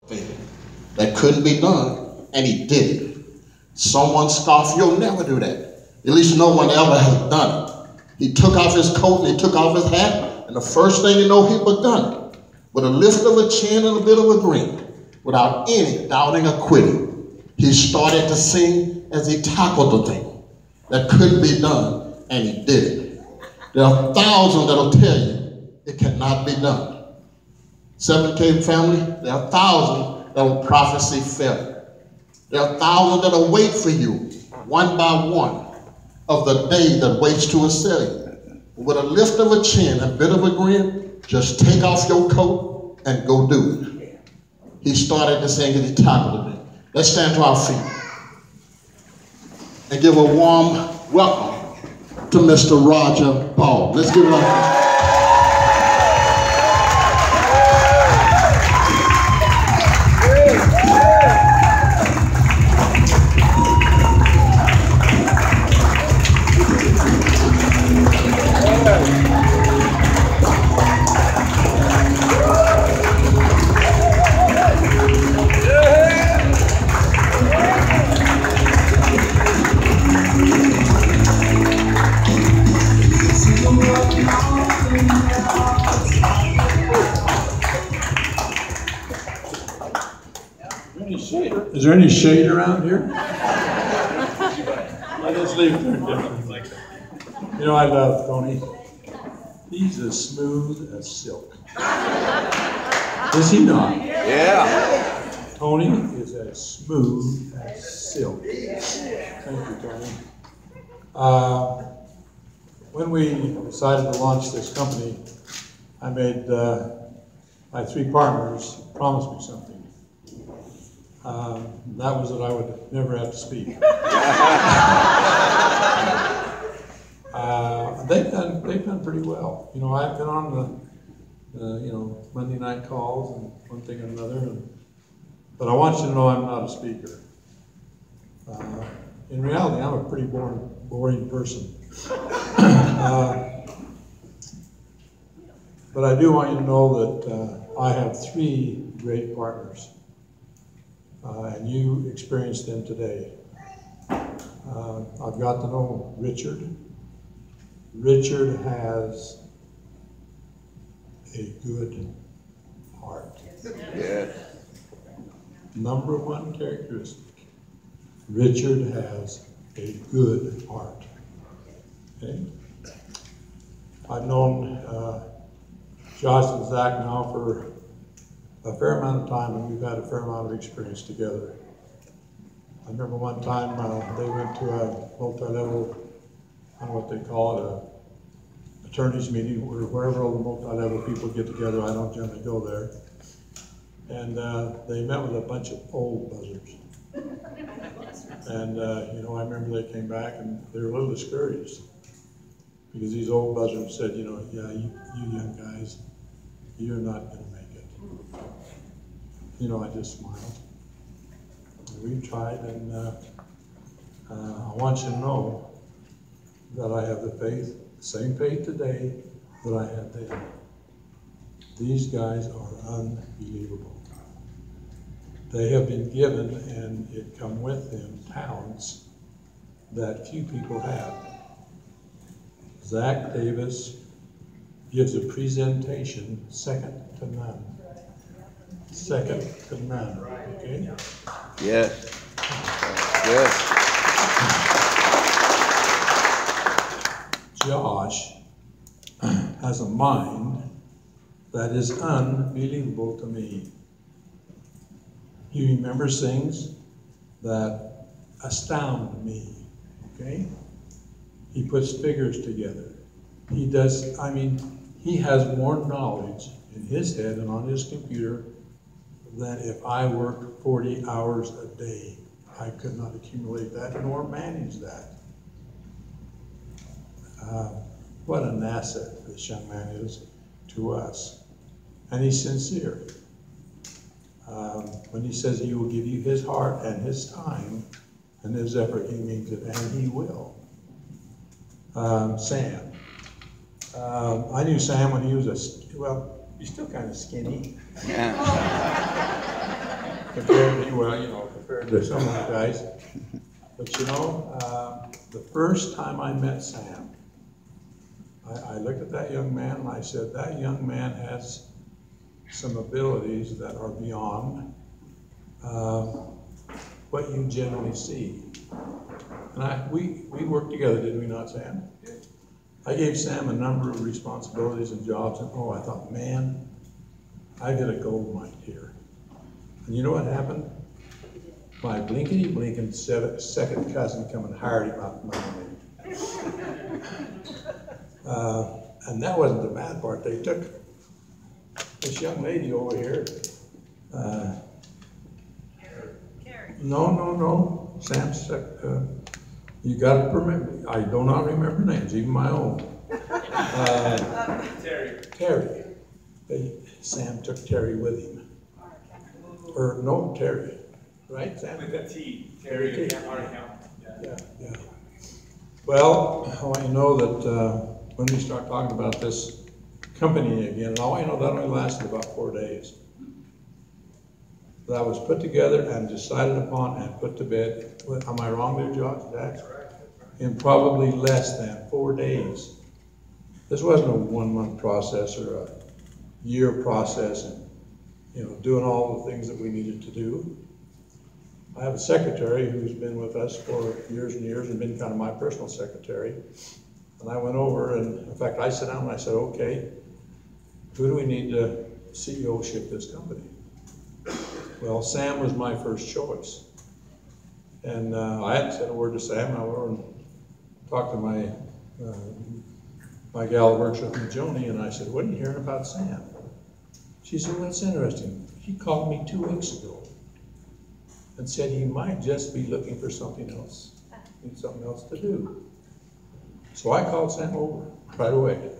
that couldn't be done, and he did it. Someone scoffed, you'll never do that. At least no one ever has done it. He took off his coat and he took off his hat, and the first thing you know, he begun it. With a lift of a chin and a bit of a grin, without any doubting or quitting, he started to sing as he tackled the thing that couldn't be done, and he did it. There are thousands that'll tell you it cannot be done. 7K family, there are thousands that will prophesy failure. There are thousands that will wait for you, one by one, of the day that waits to assail you. With a lift of a chin and a bit of a grin, just take off your coat and go do it. He started to sing as he tackled it. Let's stand to our feet and give a warm welcome to Mr. Roger Paul. Let's give it up. Is there any shade around here? I just leave it there. You know, I love Tony. He's as smooth as silk. Is he not? Yeah. Tony is as smooth as silk. Thank you, Tony. When we decided to launch this company, I made my three partners promise me something. That was that I would never have to speak. They've done pretty well. You know, I've been on the Monday night calls and one thing and another, but I want you to know I'm not a speaker. In reality, I'm a pretty boring person. But I do want you to know that I have three great partners. And you experienced them today. I've got to know Richard. Richard has a good heart. Yes. Number one characteristic, Richard has a good heart. Okay? I've known Josh and Zach now for a fair amount of time, and we've had a fair amount of experience together. I remember one time they went to a multi-level, I don't know what they call it, a attorneys meeting, or wherever all the multi-level people get together. I don't generally go there. And they met with a bunch of old buzzers. And I remember they came back and they were a little discouraged because these old buzzers said, yeah, you young guys, you're not going to make it. I just smiled. We've tried, and I want you to know that I have the faith, same faith today that I had then. These guys are unbelievable. They have been given, and it come with them, talents that few people have. Zach Davis gives a presentation second to none. Second to none, okay? Yes. Yes. Josh has a mind that is unbelievable to me. He remembers things that astound me, okay? He puts figures together. He does, he has more knowledge in his head and on his computer than if I worked 40 hours a day. I could not accumulate that nor manage that. What an asset this young man is to us. And he's sincere. When he says he will give you his heart and his time and his effort, he means it, and he will. Sam. I knew Sam when he was he's still kind of skinny. Yeah. compared to some of the guys. But the first time I met Sam, I looked at that young man and I said, that young man has some abilities that are beyond what you generally see. And we worked together, did we not, Sam? I gave Sam a number of responsibilities and jobs, and I thought, man, I got a gold mine here. And you know what happened? My blinkety-blinking second cousin come and hired him out in Miami. And that wasn't the bad part. They took this young lady over here. No. Sam's, you got to remember, I do not remember names, even my own. Terry. Sam took Terry with him. Or no, Terry. Right, Sam? With a T. Terry T. Yeah. Yeah. Well, I want you to know that when we start talking about this company again, and I want you to know that only lasted about 4 days. That was put together and decided upon and put to bed. Am I wrong there, Josh? That's right. In probably less than 4 days. This wasn't a 1 month process or a year process, and doing all the things that we needed to do. I have a secretary who's been with us for years and years and been kind of my personal secretary. And I went over, and in fact, I sat down and I said, okay, who do we need to CEO-ship this company? Well, Sam was my first choice. And I hadn't said a word to Sam. I went over and talked to my gal that works with me, Joni, and I said, what are you hearing about Sam? She said, well, that's interesting. He called me 2 weeks ago and said he might just be looking for something else, need something else to do. So I called Sam over right away.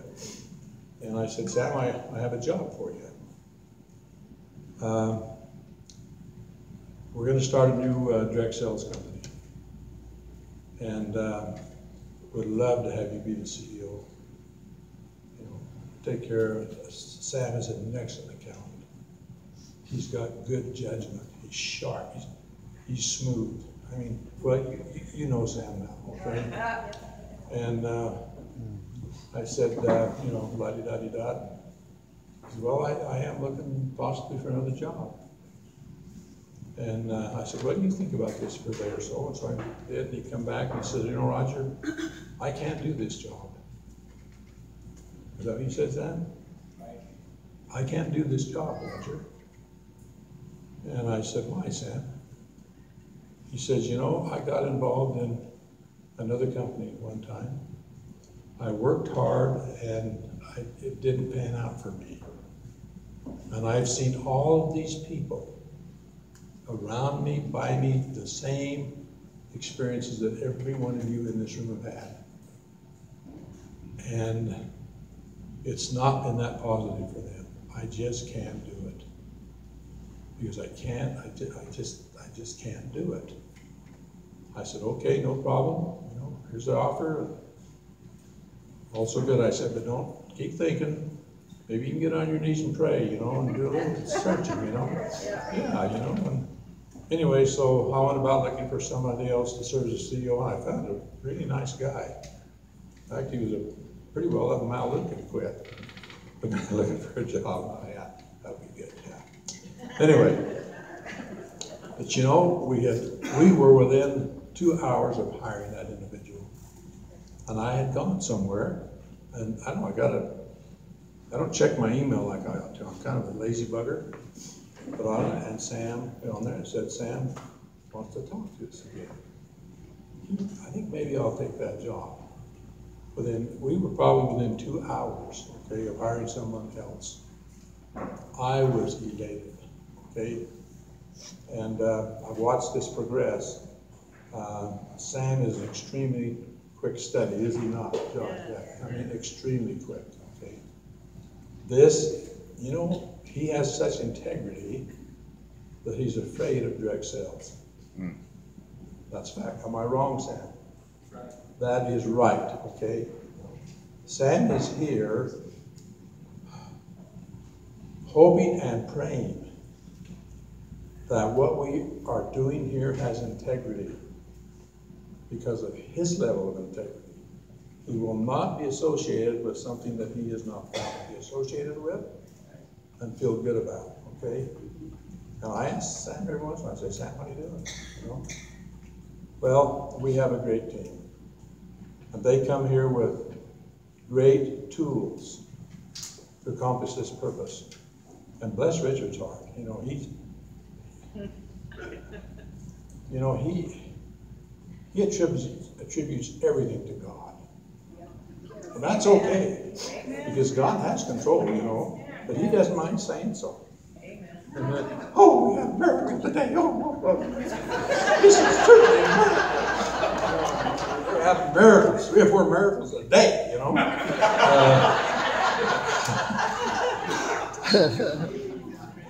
And I said, Sam, I have a job for you. We're going to start a new direct sales company. And would love to have you be the CEO. Take care of it. Sam is an excellent accountant. He's got good judgment. He's sharp. He's smooth. I mean, well, you know Sam now, okay? And I said, la-di-da-di-da. He said, well, I am looking possibly for another job. And I said, what do you think about this for a day or so? And so I did, and he come back and he said, Roger, I can't do this job. Is that what you said, Sam? I can't do this job, Roger. And I said, why, Sam? He says, I got involved in another company at one time. I worked hard and it didn't pan out for me. And I've seen all of these people around me, by me, the same experiences that every one of you in this room have had. And it's not been that positive for them. I just can't do it. Because I just can't do it. I said, okay, no problem. Here's the offer. Also good, I said, but don't keep thinking. Maybe you can get on your knees and pray, and do a little searching, Yeah, And anyway, so I went about looking for somebody else to serve as CEO, and I found a really nice guy. In fact, he was a pretty well up Mal Luke and quit. Looking for a job. Oh, yeah, that would be good, yeah. Anyway, but we were within 2 hours of hiring that individual. And I had gone somewhere, and I don't check my email like I ought to. I'm kind of a lazy bugger. But on it, and Sam on there said, Sam wants to talk to us again. I think maybe I'll take that job. We were probably within 2 hours, okay, of hiring someone else. I was elated, okay? And I've watched this progress. Sam is an extremely quick study, is he not, John? Yeah. I mean, extremely quick, okay? This, he has such integrity that he's afraid of direct sales. That's fact. Am I wrong, Sam? Right. That is right, okay? Sam is here hoping and praying that what we are doing here has integrity because of his level of integrity. He will not be associated with something that he is not proud to be associated with and feel good about, okay? And I ask Sam every once in a while, I say, Sam, what are you doing? You know? Well, we have a great team. And they come here with great tools to accomplish this purpose. And bless Richard's heart. You know, he attributes everything to God. And that's okay, because God has control, you know, but he doesn't mind saying so. And then, oh, we have miracles today. Oh, this is truly a miracle. We have miracles, 3 or 4 miracles a day, you know.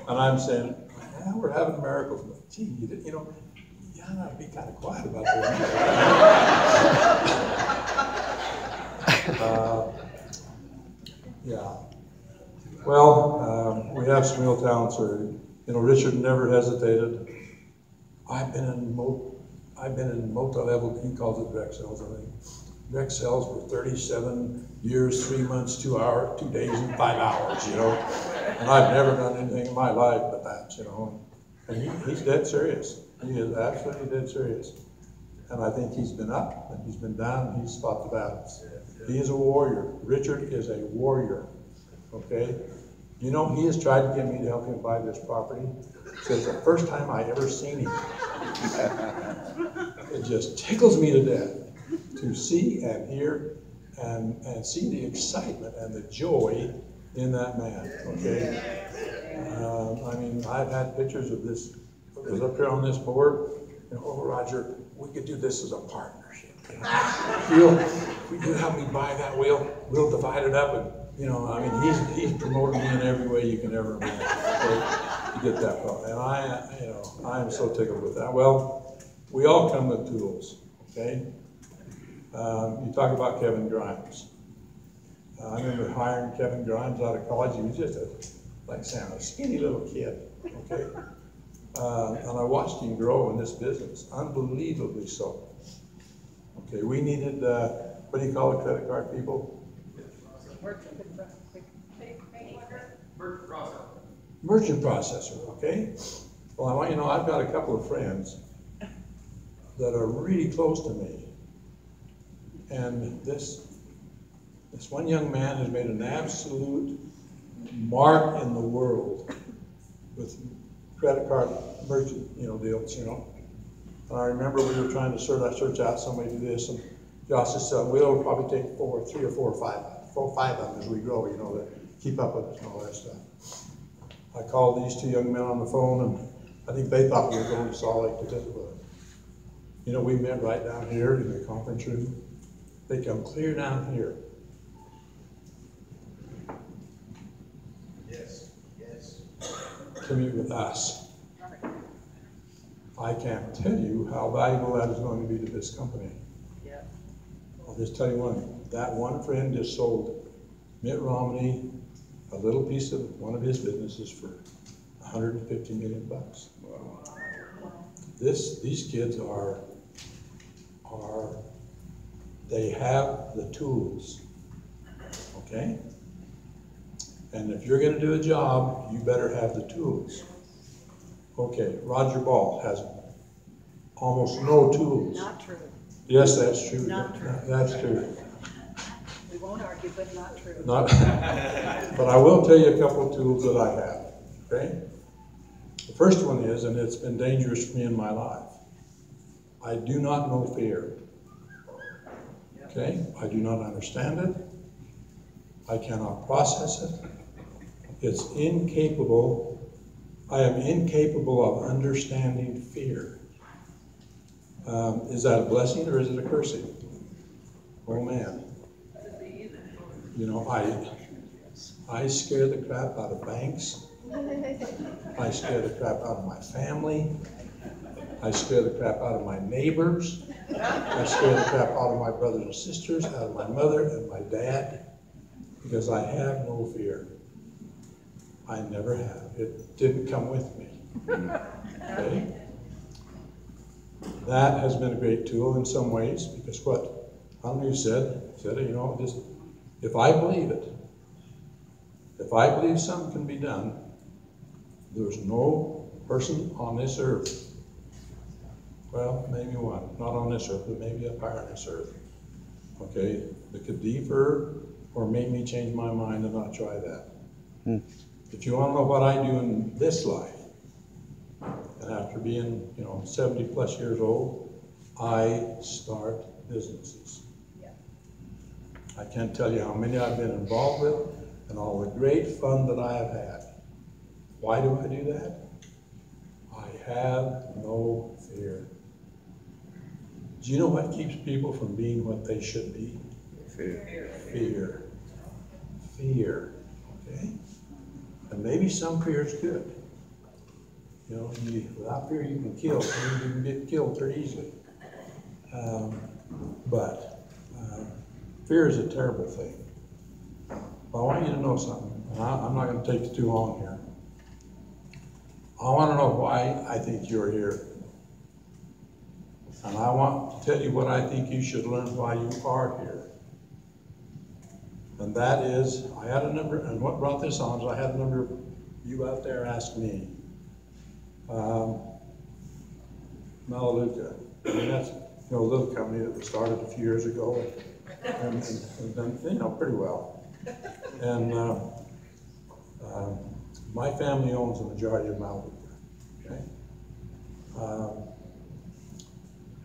And I'm saying, yeah, we're having miracles. But gee, you know, you gotta be kind of quiet about that. Yeah. Well, we have some real talents here. You know, Richard never hesitated. I've been in multi-level, he calls it direct sales, I think. Direct sales for 37 years, 3 months, 2 hours, 2 days, and 5 hours, you know. And I've never done anything in my life but that, you know. And he's dead serious. He is absolutely dead serious. And I think he's been up and he's been down and he's fought the battles. He is a warrior. Richard is a warrior, okay? You know, he has tried to get me to help him buy this property since the first time I ever seen him. It just tickles me to death to see and hear and see the excitement and the joy in that man, okay? I mean, I've had pictures of this. It was up here on this board. You know, oh, Roger, we could do this as a partnership. You know? If you help me buy that, we'll divide it up. And, you know, I mean, he's promoting me in every way you can ever imagine, okay, to get that far. And I am so tickled with that. Well, we all come with tools, okay? You talk about Kevin Grimes. I remember hiring Kevin Grimes out of college. He was just a skinny little kid, okay? And I watched him grow in this business, unbelievably so. Okay, we needed, what do you call it, credit card people? Merchant processor, okay? Well, I want you to know I've got a couple of friends that are really close to me. And this one young man has made an absolute mark in the world with credit card merchant, deals, And I remember we were trying to search out somebody to do this, and Josh just said, we'll probably take 3 or 4 or 5 of them as we grow, to keep up with us and all that stuff. I called these 2 young men on the phone, and I think they thought we were going to Salt Lake to visit with them. We met right down here in the conference room. They come clear down here. Yes. To meet with us. I can't tell you how valuable that is going to be to this company. Yeah. I'll just tell you that one friend just sold Mitt Romney a little piece of one of his businesses for $150 million. Wow. These kids they have the tools, okay? And if you're gonna do a job, you better have the tools. Okay, Roger Ball has almost no tools. Not true. Yes, that's true. Not true. That's true. We won't argue, but not true. But I will tell you a couple of tools that I have, okay? The first one is, and it's been dangerous for me in my life, I do not know fear. Okay? I do not understand it. I cannot process it. It's incapable. I am incapable of understanding fear. Is that a blessing or is it a cursing? Oh man. I scare the crap out of banks. I scare the crap out of my family. I scare the crap out of my neighbors. I scare the crap out of my brothers and sisters, out of my mother and my dad, because I have no fear. I never have. It didn't come with me. Okay? That has been a great tool in some ways, because what Andrew said it, you know, just, if I believe it, if I believe something can be done, there's no person on this earth, well, maybe one, not on this earth, but maybe up higher on this earth, okay, that could defer or make me change my mind and not try that. If you want to know what I do in this life, and after being, you know, 70 plus years old, I start businesses. Yeah. I can't tell you how many I've been involved with and all the great fun that I have had. Why do I do that? I have no fear. Do you know what keeps people from being what they should be? Fear. Fear. Fear. Okay? And maybe some fear is good. You know, without fear you can kill. You can get killed very easily. But fear is a terrible thing. But I want you to know something. And I'm not going to take too long here. I want to know why I think you're here. And I want to tell you what I think you should learn why you are here. And that is, I had a number, and what brought this on is I had a number of you out there ask me, Melaleuca, I mean, that's, you know, a little company that was started a few years ago and done, you know, pretty well. And my family owns the majority of Melaleuca, okay?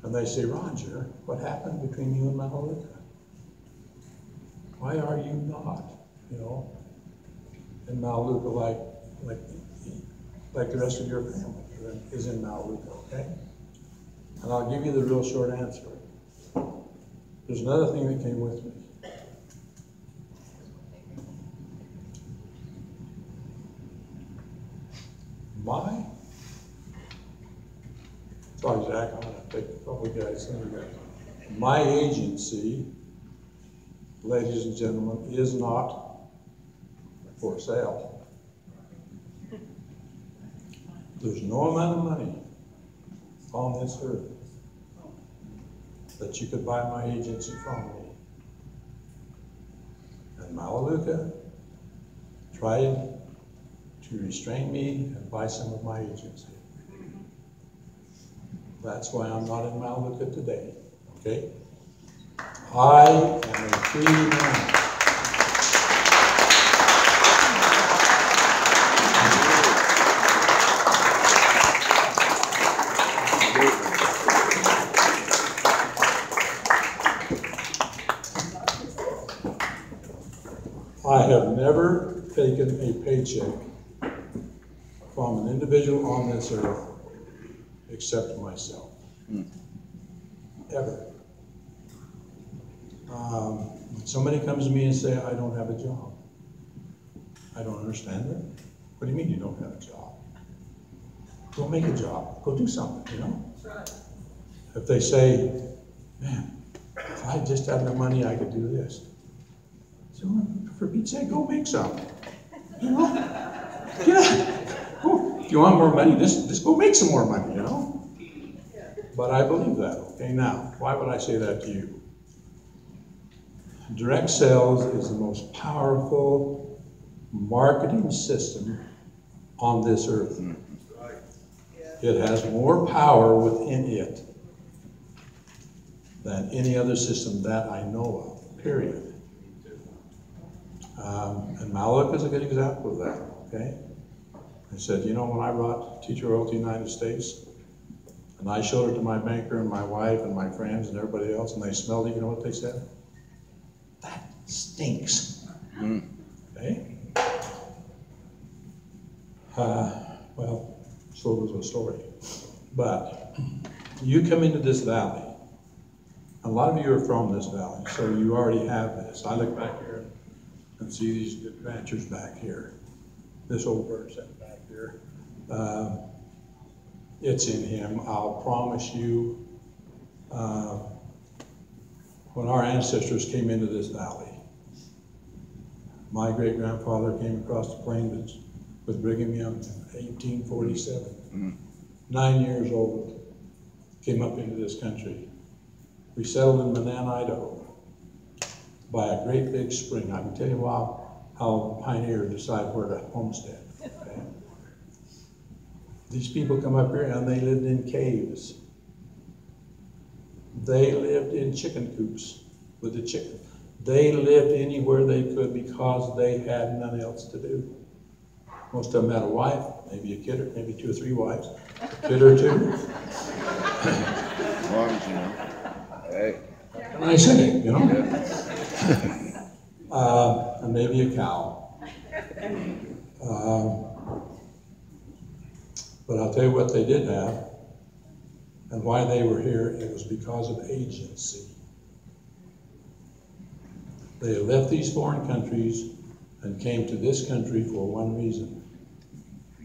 And they say, Roger, what happened between you and Melaleuca? Why are you not, you know, in Melaleuca like the rest of your family is in Melaleuca, okay? And I'll give you the real short answer. There's another thing that came with me. Sorry, Zach, I'm going to take a couple of guys. My agency, ladies and gentlemen, is not for sale. There's no amount of money on this earth that you could buy my agency from me. And Melaleuca tried to restrain me and buy some of my agency. That's why I'm not in Melaleuca today, okay? I am a free man. I have never taken a paycheck from an individual on this earth except myself. Ever. When somebody comes to me and say, I don't have a job, I don't understand it. What do you mean you don't have a job? Go make a job. Go do something, you know? If they say, man, if I just had the money, I could do this. So for Pete's sake, go make some. You know? Yeah. If you want more money, just go make some more money, you know? But I believe that, okay? Now, why would I say that to you? Direct sales is the most powerful marketing system on this earth. It has more power within it than any other system that I know of, period. And Malik is a good example of that, okay? I said, you know, when I brought Teacher Oil to the United States, and I showed it to my banker and my wife and my friends and everybody else, and they smelled it, you know what they said? That stinks. Okay? Well, so goes the story. But you come into this valley. A lot of you are from this valley, so you already have this. I look back here and see these good ranchers back here. This old bird sitting back here. It's in him. I'll promise you, when our ancestors came into this valley, my great-grandfather came across the plains with Brigham Young in 1847. 9 years old, came up into this country. We settled in Manan, Idaho, by a great big spring. I can tell you how pioneers decide where to homestead. Okay? These people come up here and they lived in caves. They lived in chicken coops with the chicken. They lived anywhere they could because they had nothing else to do. Most of them had a wife, maybe a kid, or maybe 2 or 3 wives, a kid or 2. As long as you know. Hey. And I say, you know, Yeah. and maybe a cow. But I'll tell you what they did have, and why they were here. It was because of agency. They left these foreign countries and came to this country for one reason: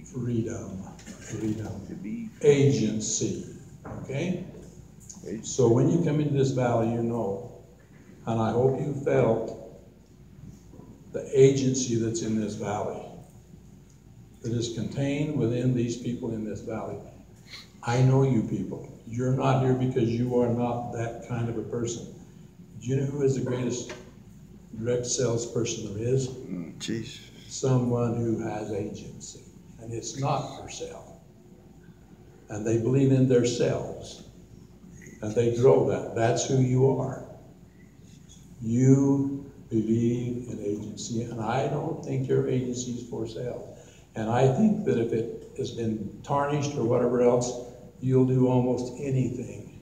freedom. Freedom. To be. Agency. Okay? So when you come into this valley, you know, and I hope you felt the agency that's in this valley, that is contained within these people in this valley. I know you people. You're not here because you are not that kind of a person. Do you know who is the greatest direct salesperson there is? Jeez. Someone who has agency. And it's not for sale. And they believe in themselves. And they grow that. That's who you are. You believe in agency, and I don't think your agency is for sale. And I think that if it has been tarnished or whatever else, you'll do almost anything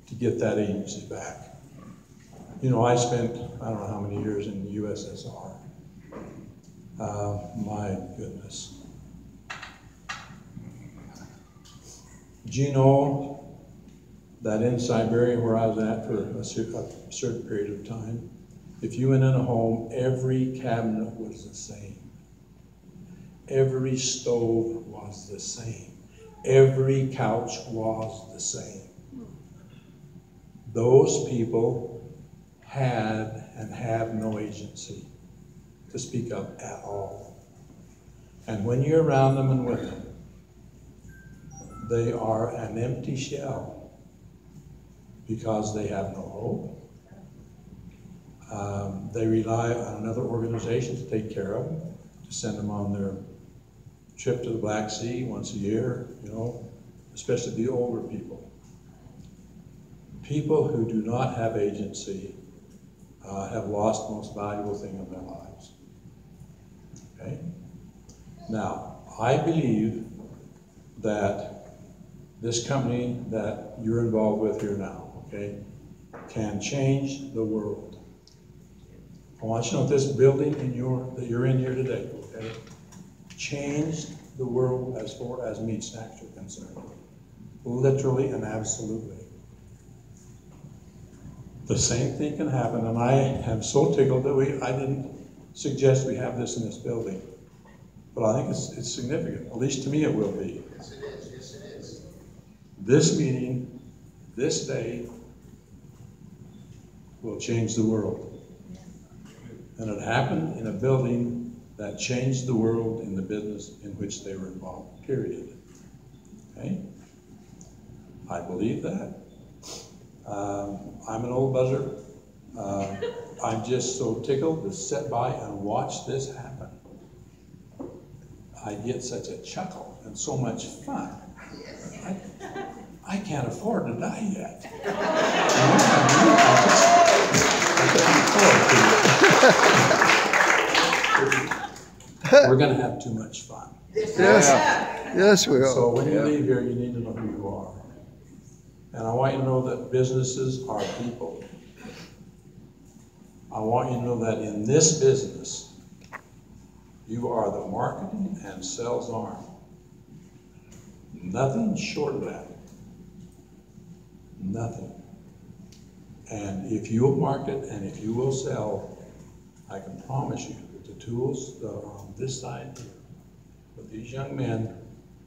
to get that agency back. You know, I spent, I don't know how many years in the USSR. My goodness. Do you know that in Siberia, where I was at for a certain period of time, if you went in a home, every cabinet was the same. Every stove was the same. Every couch was the same. Those people had and have no agency to speak up at all. And when you're around them and with them, they are an empty shell because they have no hope. They rely on another organization to take care of them, to send them on their trip to the Black Sea once a year, you know, especially the older people. People who do not have agency have lost the most valuable thing in their lives. Okay? Now, I believe that this company that you're involved with here now, okay, can change the world. I want you to know this building that you're in here today, okay, changed the world as far as meat snacks are concerned. Literally and absolutely. The same thing can happen, and I am so tickled that I didn't suggest we have this in this building. But I think it's significant. At least to me it will be. Yes, it is. Yes, it is. This meeting, this day, will change the world. And it happened in a building that changed the world in the business in which they were involved, period. Okay? I believe that. I'm an old buzzer. I'm just so tickled to sit by and watch this happen. I get such a chuckle and so much fun. I can't afford to die yet. We're going to have too much fun. Yes, yes, we So are. when you leave here, you need to know who you are. And I want you to know that businesses are people. I want you to know that in this business, you are the marketing and sales arm. Nothing short of that. Nothing. And if you'll market and if you will sell, I can promise you that the tools that are on this side here, with these young men,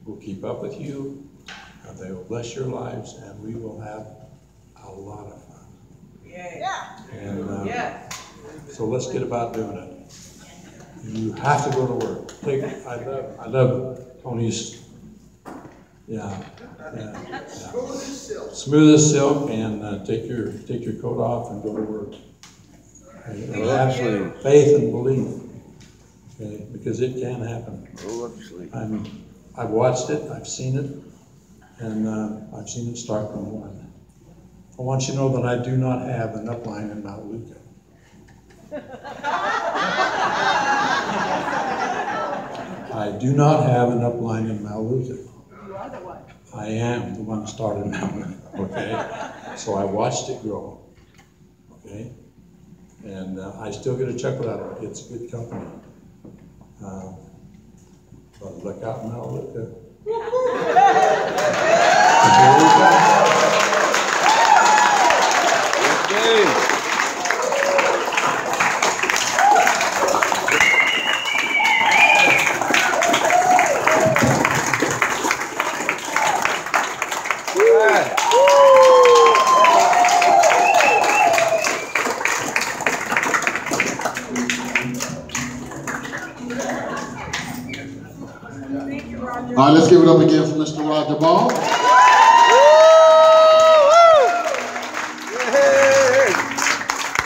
will keep up with you, and they will bless your lives, and we will have a lot of fun. Yeah. And so let's get about doing it. You have to go to work. I love Tony's Yeah. Smooth as silk, and take your coat off and go to work. And have faith and belief, okay, because it can happen. I've watched it, I've seen it, and I've seen it start from one. I want you to know that I do not have an upline in Mount Luca. I do not have an upline in Mount Luca. You are the one. I am the one that started Mount Luca, okay? So I watched it grow, okay? And I still get a chuckle out of it. It's good company. But look out now, look at All right, let's give it up again for Mr. Roger Ball.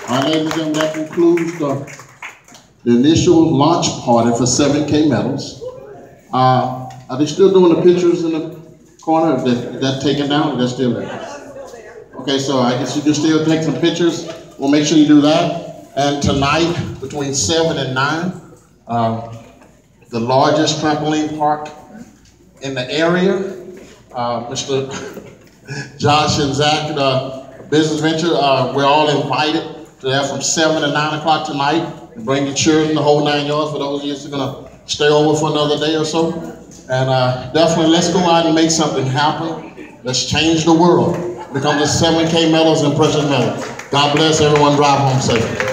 All right, ladies and gentlemen, that concludes the initial launch party for 7Kmetals. Are they still doing the pictures in the corner? Is that taken down, or that's still there? Okay, so I guess you can still take some pictures. We'll make sure you do that. And tonight, between 7 and 9, the largest trampoline park in the area, Mr. Josh and Zach, Business Venture, we're all invited to that from 7 to 9 o'clock tonight. Bring your children, the whole 9 yards for those of you who are gonna stay over for another day or so. And definitely let's go out and make something happen. Let's change the world. Become the 7Kmetals and precious metals. God bless everyone. Drive home safe.